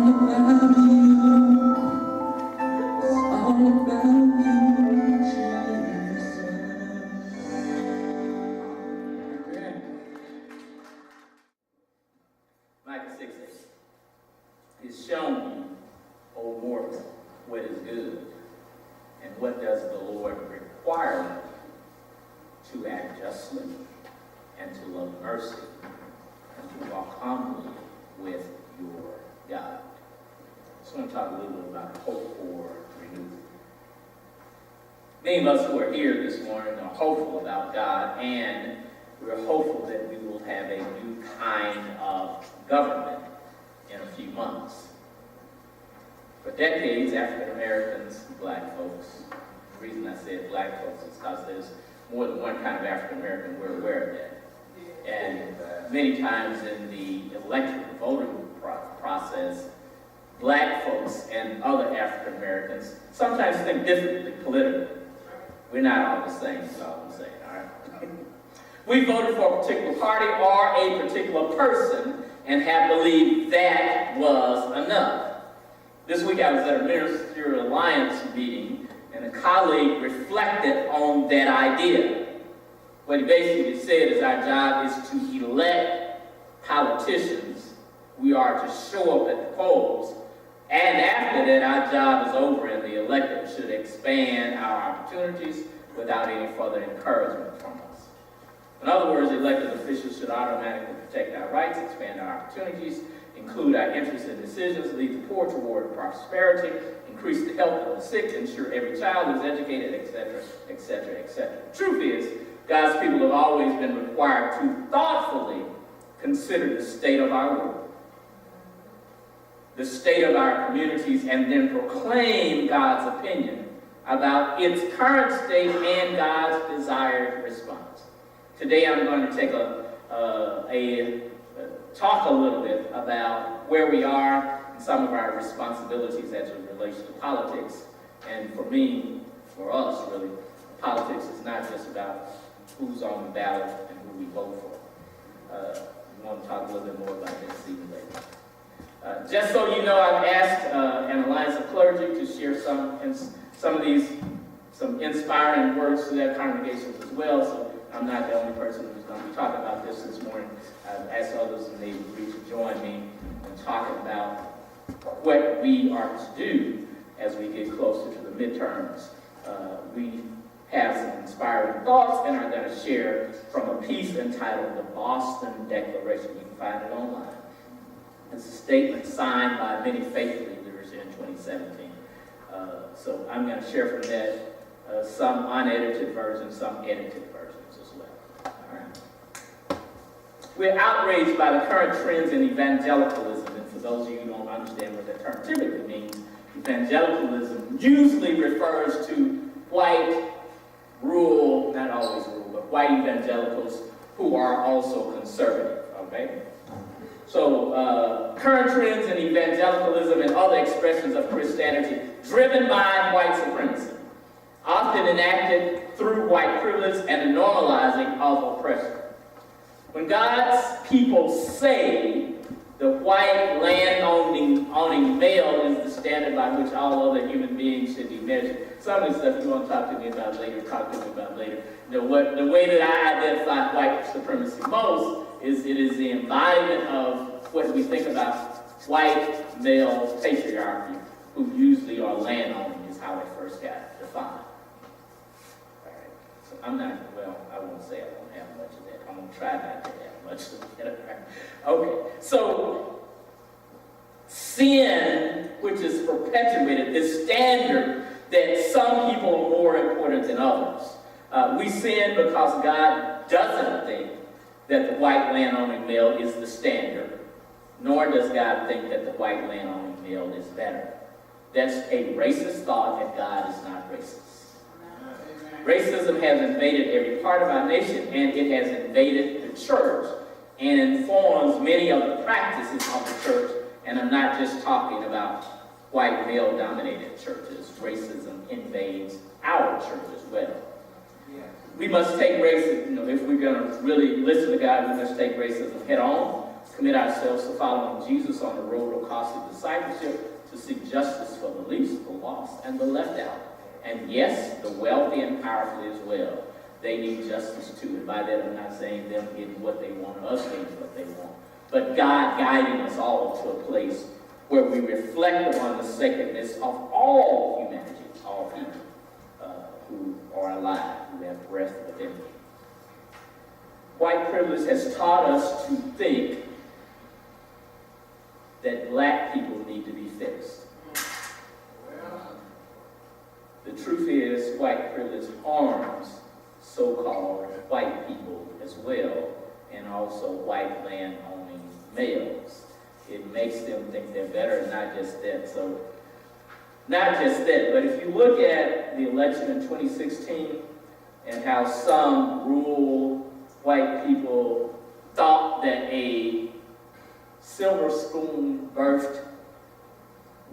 Micah 6:8 is shown me, O mortal, what is good, and what does the Lord require of you? To act justly, and to love mercy, and to walk humbly with your God. So I want to talk a little bit about hope for renewal. Many of us who are here this morning are hopeful about God, and we're hopeful that we will have a new kind of government in a few months. For decades, African Americans, black folks, the reason I said black folks is because there's more than one kind of African American, we're aware of that. And many times in the electoral voting process, black folks and other African Americans sometimes think differently politically. We're not all the same, is all I'm saying, all right? We voted for a particular party or a particular person and have believed that was enough. This week I was at a Ministerial Alliance meeting, and a colleague reflected on that idea. What he basically said is our job is to elect politicians. We are to show up at the polls. And after that, our job is over, and the elected should expand our opportunities without any further encouragement from us. In other words, elected officials should automatically protect our rights, expand our opportunities, include our interests in decisions, lead the poor toward prosperity, increase the health of the sick, ensure every child is educated, etc., etc., etc. The truth is, God's people have always been required to thoughtfully consider the state of our world, the state of our communities, and then proclaim God's opinion about its current state and God's desired response. Today I'm going to take talk a little bit about where we are and some of our responsibilities as it relates to politics. And for me, for us really, politics is not just about who's on the ballot and who we vote for. We want to talk a little bit more about this even later. Just so you know, I've asked an Alliance of Clergy to share some inspiring words to their congregations as well. So I'm not the only person who's going to be talking about this morning. I've asked others in the group to join me in talking about what we are to do as we get closer to the midterms. We have some inspiring thoughts and are going to share from a piece entitled The Boston Declaration. You can find it online. It's a statement signed by many faith leaders in 2017. So I'm going to share from that some unedited versions, some edited versions as well. All right. We're outraged by the current trends in evangelicalism, and for those of you who don't understand what that term typically means, evangelicalism usually refers to white, rural, not always rural, but white evangelicals who are also conservative, okay? So, current trends in evangelicalism and other expressions of Christianity driven by white supremacy, often enacted through white privilege and the normalizing of oppression. When God's people say the white land-owning male is the standard by which all other human beings should be measured, some of the stuff you want to talk to me about later, the way that I identify white supremacy most is it is the embodiment of what we think about white male patriarchy, who usually are land-owning, is how it first got defined. All right. So I won't say I won't have much of that. I'm going to try not to have much of that. Okay. So sin, which is perpetuated, this standard that some people are more important than others. We sin because God doesn't think that the white land-owning male is the standard, nor does God think that the white land-owning male is better. That's a racist thought, and God is not racist. Racism has invaded every part of our nation, and it has invaded the church and informs many of the practices of the church. And I'm not just talking about white male-dominated churches. Racism invades our church as well. We must take racism, if we're going to really listen to God, we must take racism head on, commit ourselves to following Jesus on the road of costly discipleship, to seek justice for the least, the lost, and the left out. And yes, the wealthy and powerful as well. They need justice too. And by that, I'm not saying them getting what they want or us getting what they want. But God guiding us all to a place where we reflect upon the sacredness of all humanity, all people who are alive, who have breath within them. White privilege has taught us to think that black people need to be fixed. The truth is, white privilege harms so-called white people as well, and also white land-owning males. It makes them think they're better, not just that. So, not just that, but if you look at the election in 2016 and how some rural white people thought that a silver spoon birthed,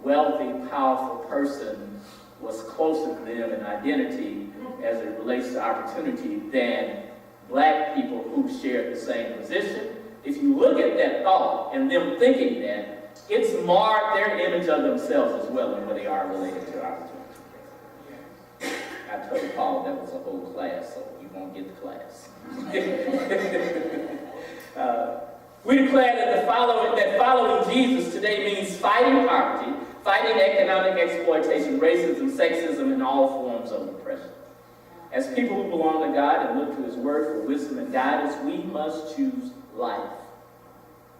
wealthy, powerful person was closer to them in identity as it relates to opportunity than black people who shared the same position. If you look at that thought and them thinking that, it's marred their image of themselves as well and where they are related to opportunity. I told Paul that was a whole class, so you won't get the class. We declare that following Jesus today means fighting poverty, fighting economic exploitation, racism, sexism, and all forms of oppression. As people who belong to God and look to His Word for wisdom and guidance, we must choose life.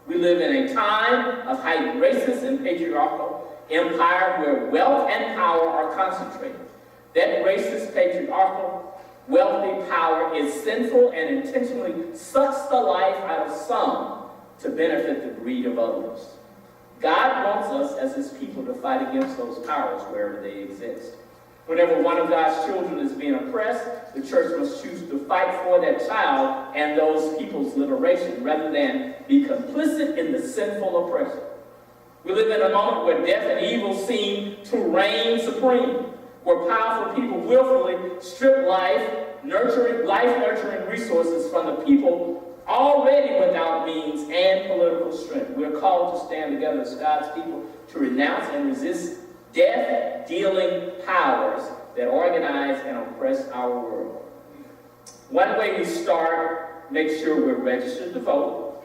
We live in a time of heightened racist and patriarchal empire where wealth and power are concentrated. That racist, patriarchal, wealthy power is sinful and intentionally sucks the life out of some to benefit the greed of others. God wants us as His people to fight against those powers wherever they exist. Whenever one of God's children is being oppressed, the church must choose to fight for that child and those people's liberation rather than be complicit in the sinful oppression. We live in a moment where death and evil seem to reign supreme, where powerful people willfully strip life-nurturing resources from the people already without means and political strength. We're called to stand together as God's people to renounce and resist death-dealing powers that organize and oppress our world. One way we start, make sure we're registered to vote.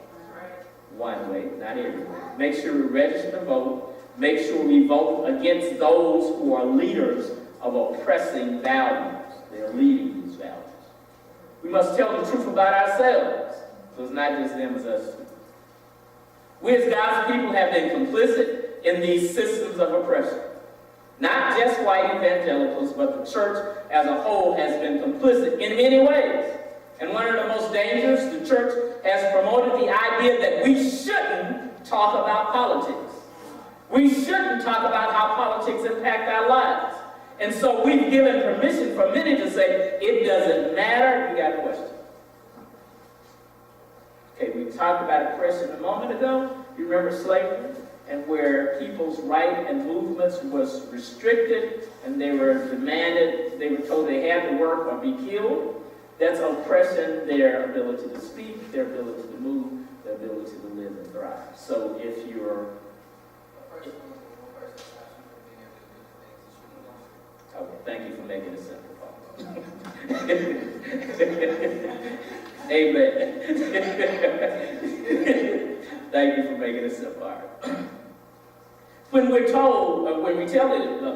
One way, not everywhere. Make sure we're registered to vote. Make sure we vote against those who are leaders of oppressing values. They're leading these values. We must tell the truth about ourselves. So it's not just them, it's us too. We as God's people have been complicit in these systems of oppression. Not just white evangelicals, but the church as a whole has been complicit in many ways. And one of the most dangerous, the church has promoted the idea that we shouldn't talk about politics. We shouldn't talk about how politics impact our lives. And so we've given permission for many to say, it doesn't matter, you got a question. Okay, we talked about oppression a moment ago. You remember slavery? And where people's right and movements was restricted and they were demanded, they were told they had to work or be killed. That's oppression, their ability to speak, their ability to move, their ability to live and thrive. So if you're... Okay, thank you for making it simple, Paul. Amen. Thank you for making it simple. When we're told, when we tell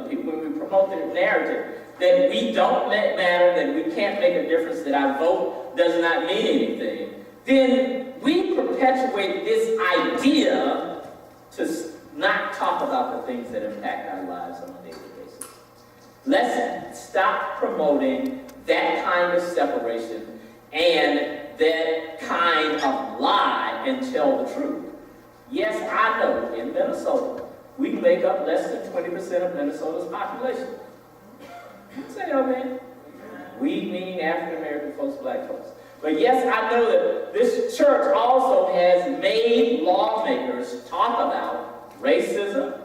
people, when we promote the narrative that we don't matter, that we can't make a difference, that our vote does not mean anything, then we perpetuate this idea to not talk about the things that impact our lives on a daily basis. Let's stop promoting that kind of separation and that kind of lie and tell the truth. Yes, I know in Minnesota, we make up less than 20% of Minnesota's population. Say, oh man. We mean African American folks, black folks. But yes, I know that this church also has made lawmakers talk about racism.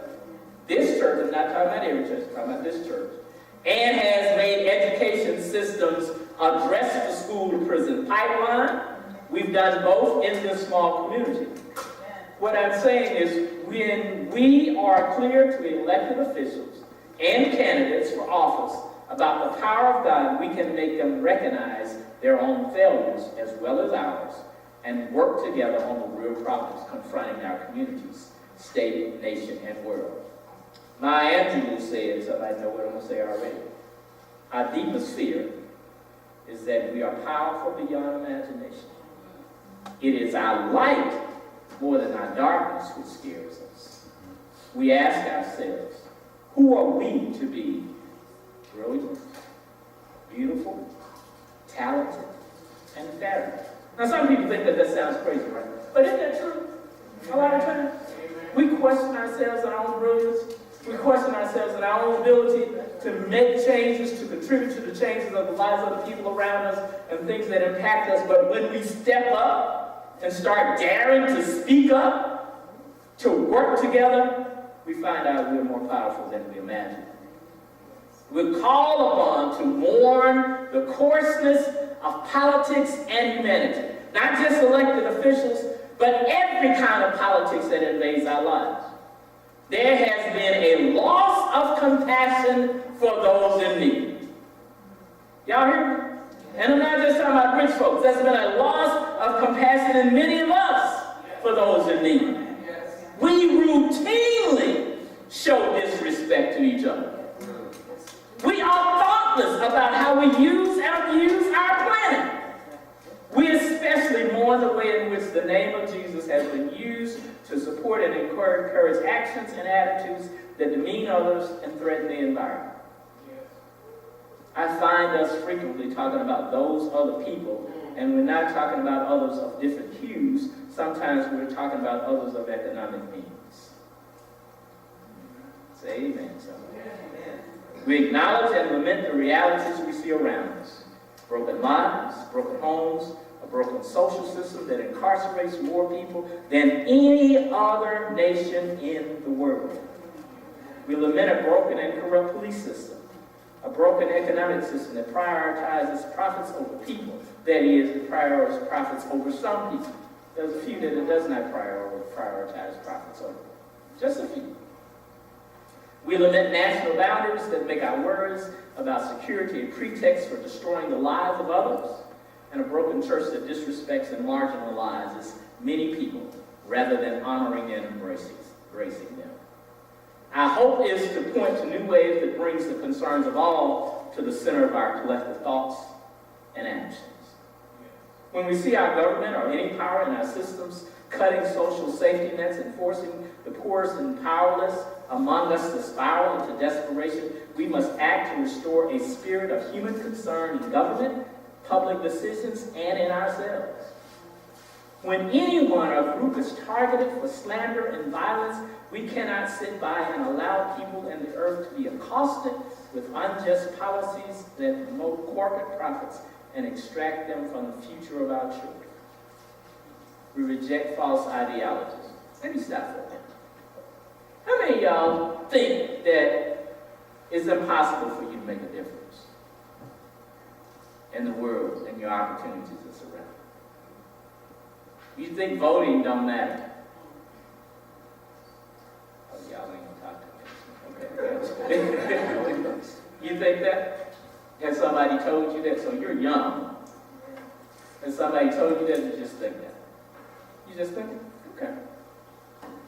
This church, I'm not talking about every church, I'm talking about this church. And has made education systems address the school to prison pipeline. We've done both in this small community. What I'm saying is when we are clear to elected officials and candidates for office about the power of God, we can make them recognize their own failures as well as ours and work together on the real problems confronting our communities, state, nation, and world. Maya Angelou said, somebody know what I'm going to say already, our deepest fear is that we are powerful beyond imagination. It is our light more than our darkness which scares us. We ask ourselves, who are we to be brilliant, beautiful, talented, and fabulous? Now some people think that sounds crazy, right? But isn't that true? A lot of times, we question ourselves in our own brilliance. We question ourselves in our own ability to make changes, to contribute to the changes of the lives of the people around us and things that impact us. But when we step up and start daring to speak up, to work together, we find out we're more powerful than we imagine. We're called upon to mourn the coarseness of politics and humanity. Not just elected officials, but every kind of politics that invades our lives. There has been a loss of compassion for those in need. Y'all hear me? And I'm not just talking about rich folks. There's been a loss of compassion in many of us for those in need. We routinely show disrespect to each other. We are thoughtless about how we use and abuse our planet. We especially mourn the way in which the name of Jesus has been used to support and encourage actions and attitudes that demean others and threaten the environment. I find us frequently talking about those other people, and we're not talking about others of different hues. Sometimes we're talking about others of economic means. Say amen, somebody. We acknowledge and lament the realities we see around us. Broken lives, broken homes, a broken social system that incarcerates more people than any other nation in the world. We lament a broken and corrupt police system, a broken economic system that prioritizes profits over people. That is, it prioritizes profits over some people. There's a few that it does not prioritize profits over. Just a few. We lament national boundaries that make our words about security a pretext for destroying the lives of others, and a broken church that disrespects and marginalizes many people rather than honoring and embracing them. Our hope is to point to new ways that brings the concerns of all to the center of our collective thoughts and actions. When we see our government or any power in our systems cutting social safety nets and forcing the poorest and powerless among us to spiral into desperation, we must act to restore a spirit of human concern in government, public decisions, and in ourselves. When anyone or group is targeted for slander and violence, we cannot sit by and allow people and the earth to be accosted with unjust policies that promote corporate profits and extract them from the future of our children. We reject false ideologies. Let me stop for a minute. How many of y'all think that it's impossible for you to make a difference in the world and your opportunities that's around? You think voting don't matter? Oh, y'all ain't gonna talk to me. Okay. You think that? Has somebody told you that? So you're young. And somebody told you that, you just think that. You just think it? Okay.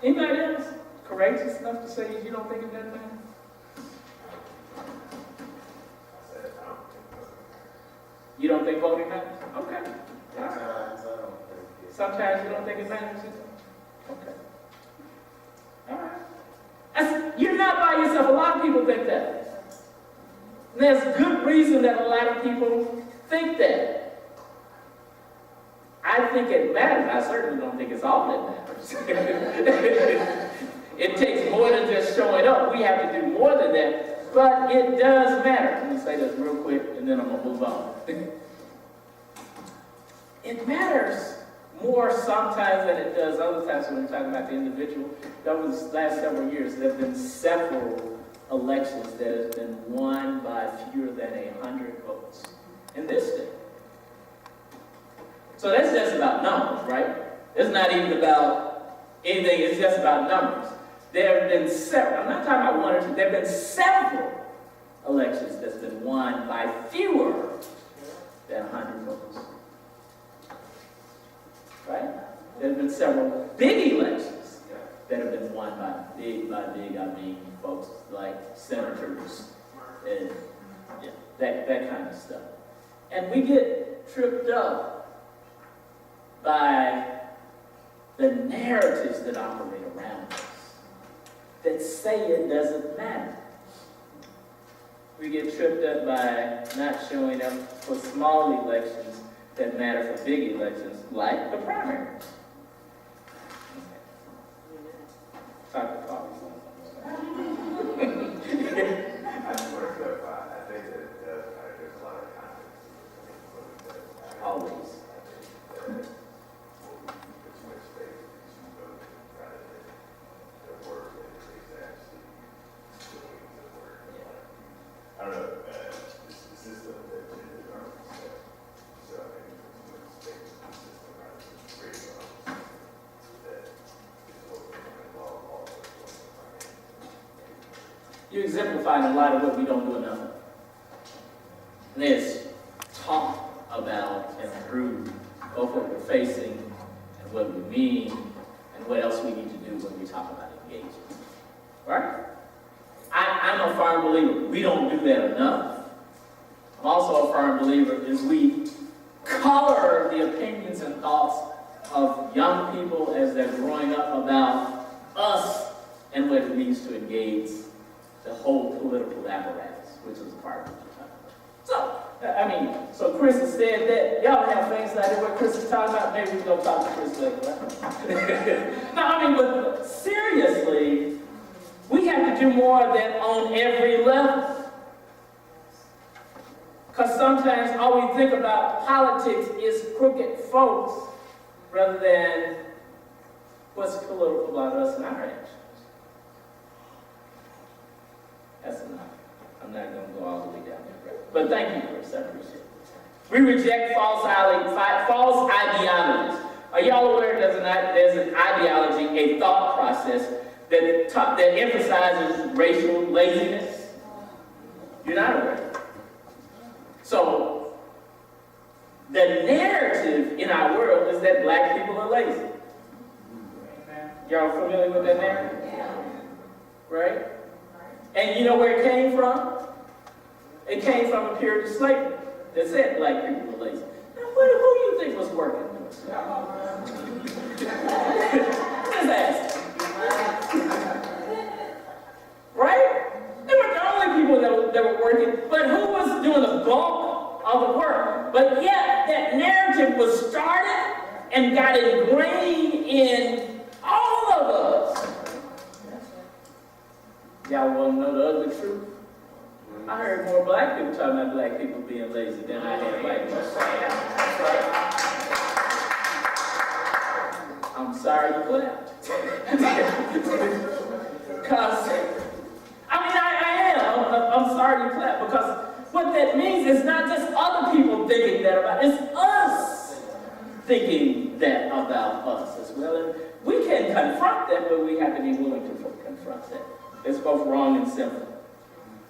Anybody else courageous enough to say you don't think it doesn't matter? You don't think voting matters? Okay. All right. Sometimes you don't think it matters? Okay. All right. You're not by yourself. A lot of people think that. And there's good reason that a lot of people think that. I think it matters. I certainly don't think it's all that matters. It takes more than just showing up. We have to do more than that. But it does matter. Let me say this real quick, and then I'm going to move on. It matters more sometimes than it does other times when we're talking about the individual. Over the last several years, there have been several elections that have been won by fewer than 100 votes in this state. So that's just about numbers, right? It's not even about anything. It's just about numbers. There have been several, I'm not talking about one or two, there have been several elections that's been won by fewer than 100 votes. Right? There have been several big elections that have been won by big, I mean folks like senators and that kind of stuff. And we get tripped up by the narratives that operate around us that say it doesn't matter. We get tripped up by not showing up for small elections that matter for big elections, like the primaries. Talk to Paul. I just want to clarify. I think that there's a lot of context. Always. I don't know, the system that changes our respect. So I think it's too much space in the system rather than creating that is open and involve all of us. You exemplified a lot of what we don't do enough of. And there's talk about and through both what we're facing and what we mean and what else we need to do when we talk about engagement. Right? I'm a firm believer we don't do that enough. I'm also a firm believer is we color the opinions and thoughts of young people as they're growing up about us and what it means to engage the whole political apparatus, which is a part of what you're talking about. So Chris has said that. Y'all have things like that what Chris is talking about. Maybe we're going to talk to Chris later, right? No, but seriously, we have to do more than on every level. Because sometimes all we think about politics is crooked folks rather than what's political about us and our actions. That's enough. I'm not going to go all the way down there. But thank you, Chris. I appreciate it. We reject false ideologies. Are y'all aware there's an ideology, a thought process that emphasizes racial laziness? You're not aware. So, the narrative in our world is that black people are lazy. Y'all familiar with that narrative? Yeah. Right? And you know where it came from? It came from a period of slavery that said black people were lazy. Now, who do you think was working this? Just ask. Right? They weren't the only people that were working, but who was doing the bulk of the work? But yet, that narrative was started and got ingrained in all of us. Y'all want to know the ugly truth? I heard more black people talking about black people being lazy than I had white people. I'm sorry you clapped. Because, I am. I'm sorry you clapped. Because what that means is not just other people thinking that about it, it's us thinking that about us as well. And we can confront that, but we have to be willing to confront that. It's both wrong and sinful.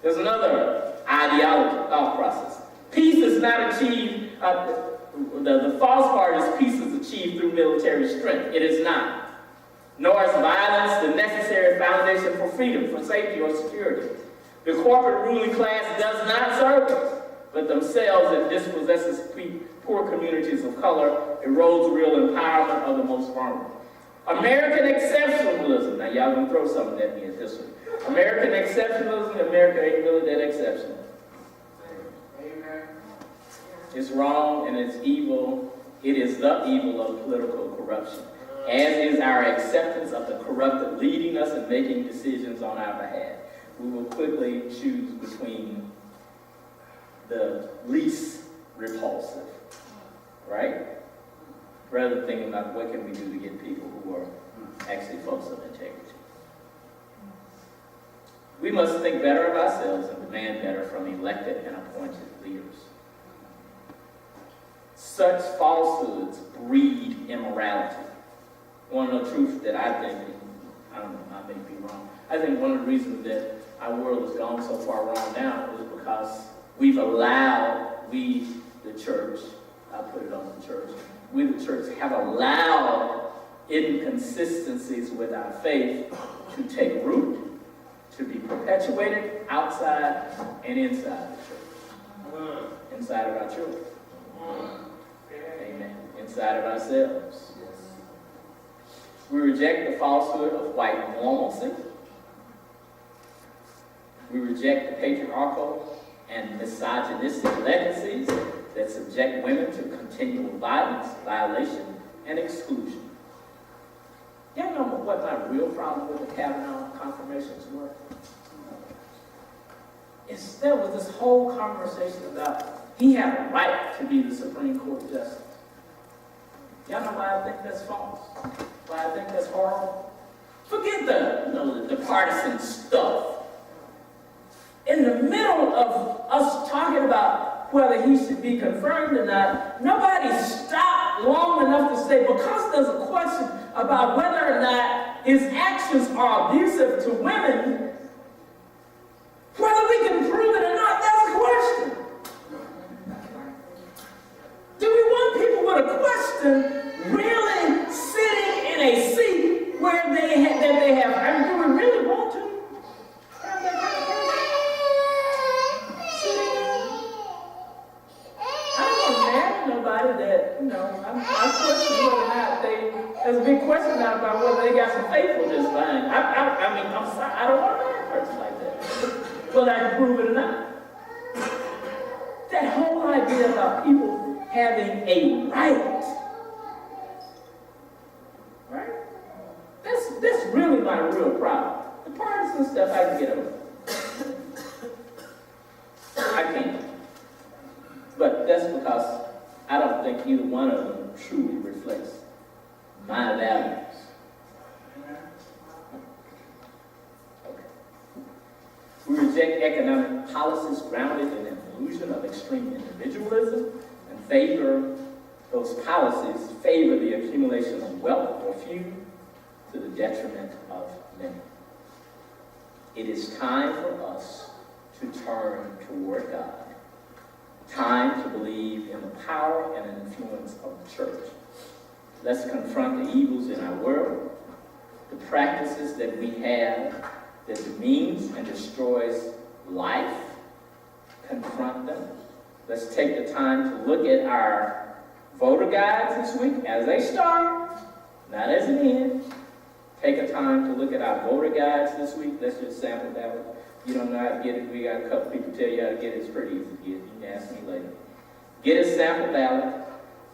There's another ideology, thought process. Peace is not achieved, the false part is peace is achieved through military strength. It is not. Nor is violence the necessary foundation for freedom, for safety, or security. The corporate ruling class does not serve us, but themselves and dispossesses poor communities of color, erodes real empowerment of the most vulnerable. American exceptionalism. Now y'all gonna throw something at me at this one. American exceptionalism, America ain't really that exceptional. Amen. It's wrong and it's evil. It is the evil of political corruption, as is our acceptance of the corrupted leading us and making decisions on our behalf. We will quickly choose between the least repulsive, right? Rather than thinking about what can we do to get people who are actually folks of integrity. We must think better of ourselves and demand better from elected and appointed leaders. Such falsehoods breed immorality. One of the truths that I think, I don't know, I may be wrong, I think one of the reasons that our world has gone so far wrong now is because we've allowed, we, the church, I put it on the church, we, the church, have allowed inconsistencies with our faith to take root, to be perpetuated outside and inside the church. Inside of our children. Amen. Inside of ourselves. We reject the falsehood of white normalcy. We reject the patriarchal and misogynistic legacies that subject women to continual violence, violation, and exclusion. Y'all know what my real problem with the Kavanaugh confirmations were? There was this whole conversation about he had a right to be the Supreme Court justice. Y'all know why I think that's false? Why I think that's horrible? Forget the partisan stuff. In the middle of us talking about whether he should be confirmed or not, nobody stopped long enough to say, because there's a question about whether or not his actions are abusive to women, whether we can prove it or not, that's a question. Do we want people with a question really sitting in a seat where they have, I mean, do we really want to have that kind of person sitting there? I don't want to marry nobody that, I'm questioning whether or not there's a big question now about whether they got some faithfulness behind. I mean, I'm sorry, I don't want to marry a person like that. Whether I can prove it or not. That whole idea about people having a right. Right? That's really my real problem. The partisan stuff I can get over. I can't. But that's because I don't think either one of them truly reflects my values. Okay. We reject economic policies grounded in an illusion of extreme individualism and those policies favor the accumulation of wealth for few to the detriment of many. It is time for us to turn toward God. Time to believe in the power and influence of the church. Let's confront the evils in our world, the practices that we have that demeans and destroys life. Confront them. Let's take the time to look at our voter guides this week as they start, not as an end. Take a time to look at our voter guides this week. Let's just sample that one. You don't know how to get it. We got a couple people tell you how to get it. It's pretty easy to get. You can ask me later. Get a sample ballot.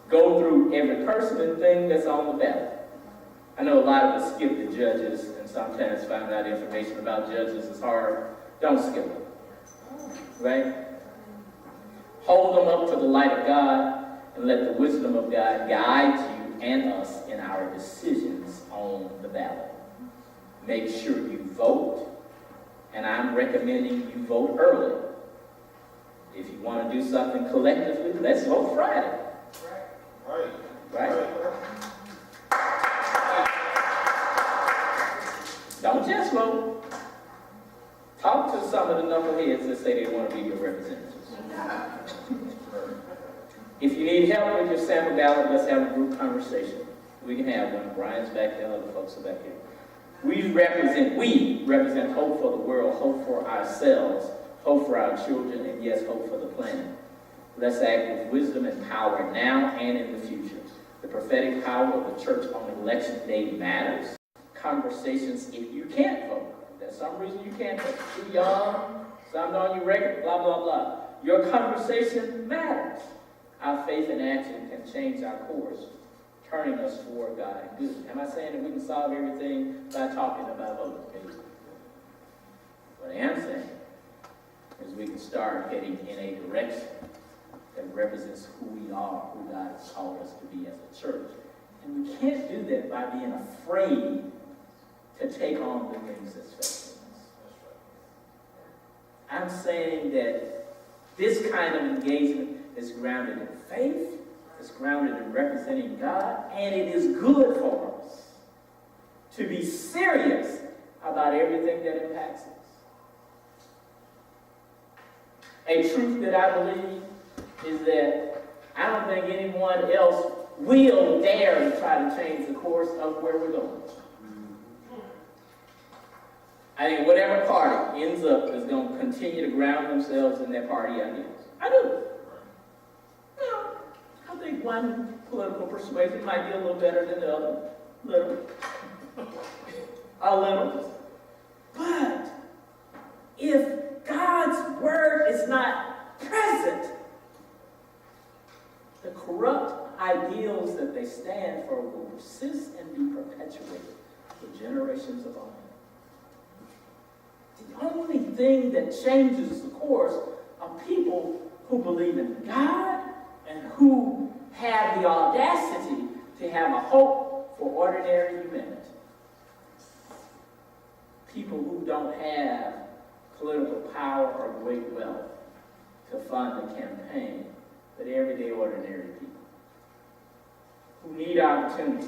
Go through every person and thing that's on the ballot. I know a lot of us skip the judges and sometimes find out information about judges is hard. Don't skip them. Right? Hold them up to the light of God and let the wisdom of God guide you and us in our decisions on the ballot. Make sure you vote, and I'm recommending you vote early. If you want to do something collectively, let's vote Friday. Right? Don't just vote. Talk to some of the knuckleheads that say they want to be your representatives. If you need help with your sample ballot, let's have a group conversation. We can have one. Brian's back there, other folks are back here. We represent hope for the world, hope for ourselves, hope for our children, and yes, hope for the planet. Let's act with wisdom and power now and in the future. The prophetic power of the church on election day matters. Conversations, if you can't vote, if there's some reason you can't vote, too young, something on your record, blah, blah, blah. Your conversation matters. Our faith and action can change our course, turning us toward God and good. Am I saying that we can solve everything by talking about voting? What I am saying is we can start heading in a direction that represents who we are, who God has called us to be as a church. And we can't do that by being afraid to take on the things that's facing us. I'm saying that this kind of engagement is grounded in faith, it's grounded in representing God, and it is good for us. to be serious about everything that impacts us. A truth that I believe is that I don't think anyone else will dare to try to change the course of where we're going. I think whatever party ends up is going to continue to ground themselves in their party ideas. I do. Well, I think one political persuasion might be a little better than the other. A little. But if God's word is not present, the corrupt ideals that they stand for will persist and be perpetuated for generations of all. The only thing that changes the course are people who believe in God and who have the audacity to have a hope for ordinary humanity. People who don't have political power or great wealth to fund a campaign, but everyday ordinary people who need opportunities,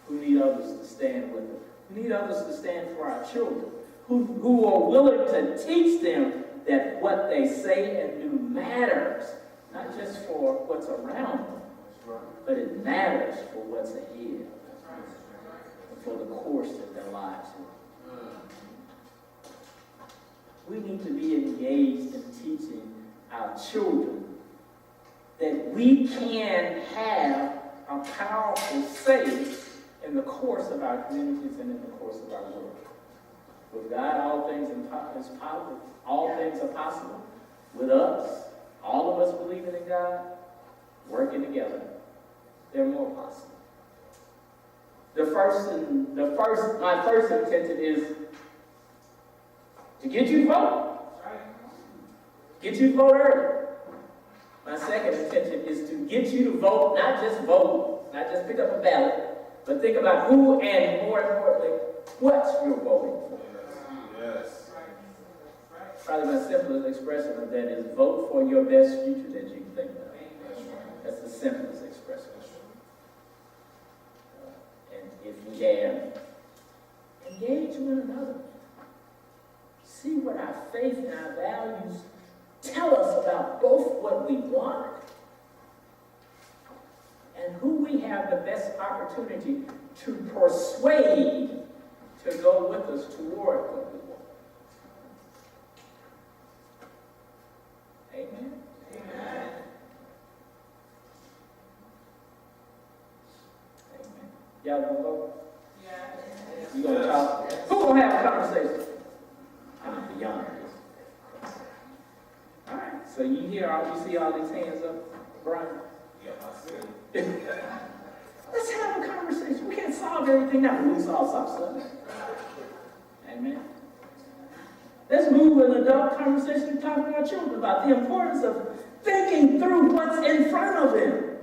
who need others to stand with them, who need others to stand for our children, who are willing to teach them that what they say and do matters, not just for what's around them, but it matters for what's ahead, and for the course of their lives. We need to be engaged in teaching our children that we can have a powerful say in the course of our communities and in the course of our world. With God, all things is possible. All things are possible. With us, all of us believing in God, working together, they're more possible. My first intention is to get you to vote. Get you to vote early. My second intention is to get you to vote, not just pick up a ballot, but think about who and, more importantly, what you're voting for. Yes. Probably my simplest expression of that is vote for your best future that you can think of. That's the simplest expression. And if you dare, engage one another. See what our faith and our values tell us about both what we want and who we have the best opportunity to persuade to go with us toward what we want. Amen? Amen. Amen. Y'all gonna vote? Yeah. You gonna talk? Who gonna have a conversation? I'm beyond this. All right. So you see all these hands up, Brian? Yeah, I see it. Let's have a conversation. We can't solve everything now, but we solve some stuff. Amen. Let's move an adult conversation talking to our children about the importance of thinking through what's in front of them.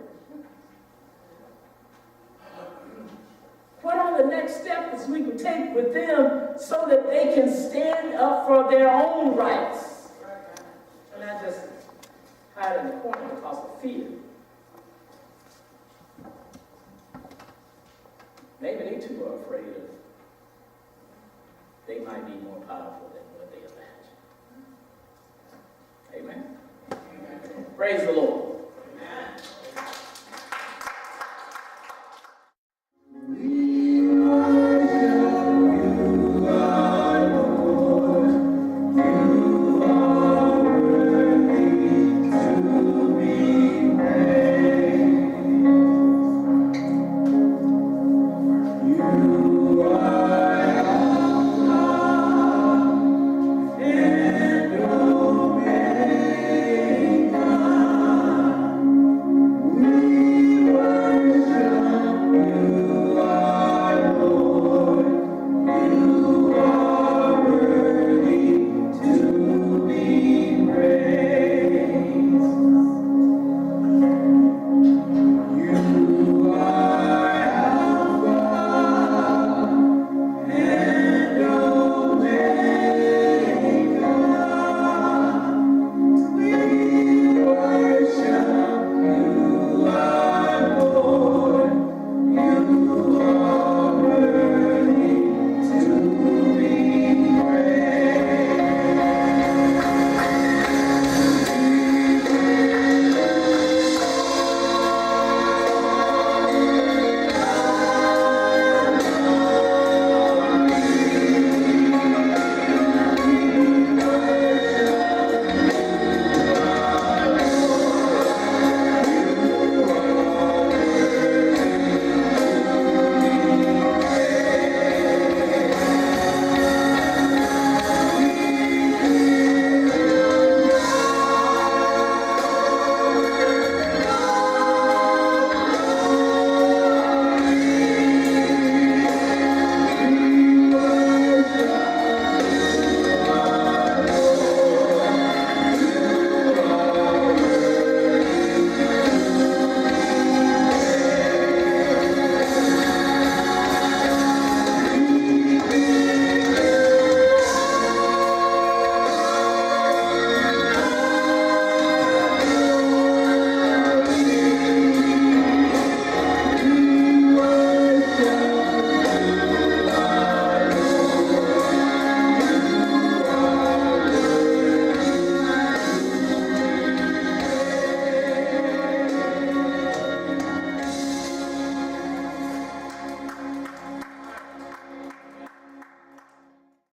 What are the next steps we can take with them so that they can stand up for their own rights? And not just hide in the corner because of fear. Maybe they too are afraid of they might be more powerful than what they imagine. Amen? Amen. Praise the Lord.